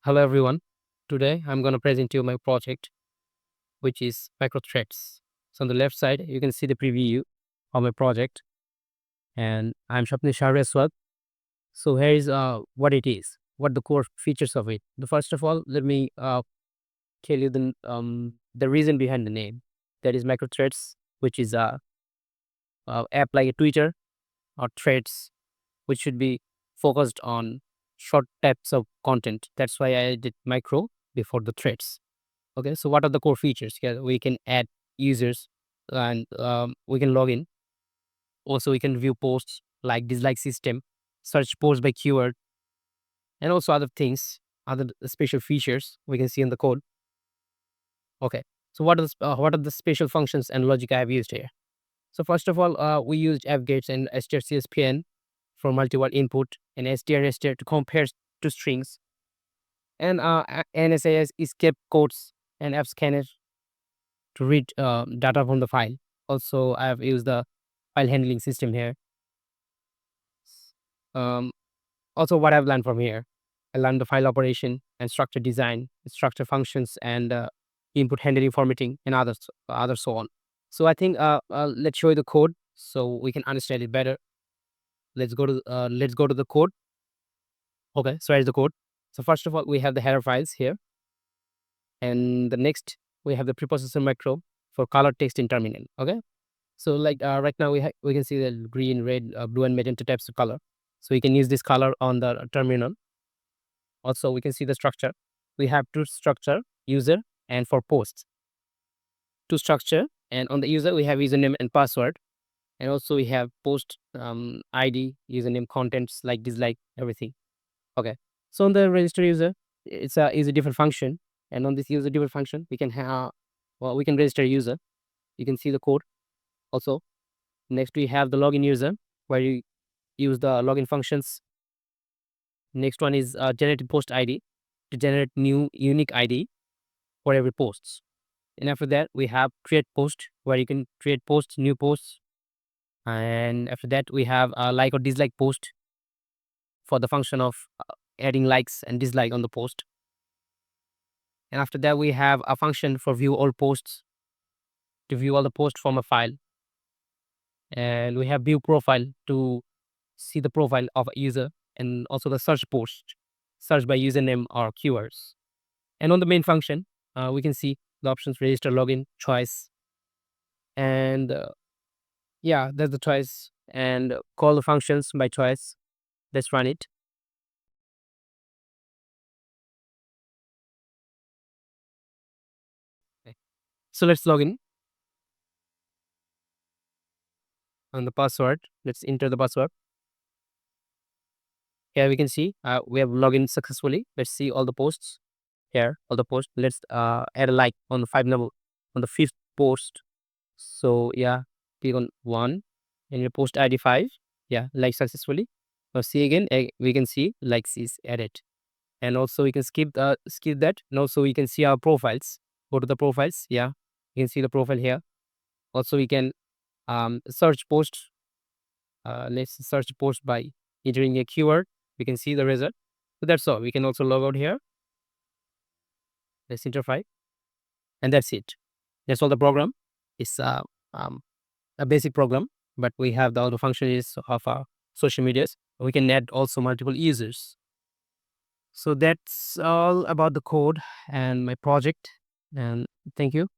Hello everyone. Today I'm going to present you my project, which is micro threads. So on the left side you can see the preview of my project, and I'm SAPNIL SUAD. So here is what it is, what the core features of it. The first of all, let me tell you the reason behind the name. That is micro threads, which is a app like a Twitter or threads, which should be focused on short types of content. That's why I did micro before the threads. Okay, so what are the core features? Yeah, we can add users and we can log in. Also, we can view posts like dislike system, search posts by keyword, and also other things, other special features we can see in the code. Okay, so what are the special functions and logic I have used here? So first of all, we used fgates and strcspn for multi-word input and str to compare to strings, and NSAS escape codes and fscanf to read data from the file. Also, I have used the file handling system here. Um, Also, what I've learned from here, I learned the file operation and structure design, structure functions, and input handling, formatting, and others so on. So I think let's show you the code so we can understand it better. Let's go to the code. Okay, so here's the code. So first of all, we have the header files here, and the next we have the preprocessor macro for color text in terminal. Okay. So like right now we can see the green, red, blue, and magenta types of color. So we can use this color on the terminal. Also, we can see the structure. We have two structure, user and for posts. Two structure, and on the user we have username and password, and also we have post ID, username, contents like dislike, everything. Okay. So on the register user, it's a different function, and on this user different function we can have we can register user. You can see the code also. Next we have the login user where you use the login functions. Next one is generate post ID to generate new unique ID for every posts. And after that, we have create post where you can create posts, new posts. And after that, we have a like or dislike post for the function of adding likes and dislike on the post. And after that, we have a function for view all posts to view all the posts from a file. And we have view profile to see the profile of a user, and also the search post, search by username or keywords. And on the main function, we can see the options register, login, choice, and yeah, that's the choice. And call the functions by choice. Let's run it. Okay. So let's log in on the password. Let's enter the password. Here we can see we have logged in successfully. Let's see all the posts here. All the posts. Let's add a like on the on the fifth post. So yeah, click on one and your post ID 5. Yeah, like successfully. Now see again, we can see likes is added. And also we can skip that. And also we can see our profiles. Go to the profiles. Yeah, you can see the profile here. Also we can search post. Let's search post by entering a keyword. We can see the result. So that's all. We can also log out here. Let's enter 5, and that's it. That's all the program. It's um, a basic program, but we have the other functions of our social medias. We can add also multiple users. So that's all about the code and my project. And thank you.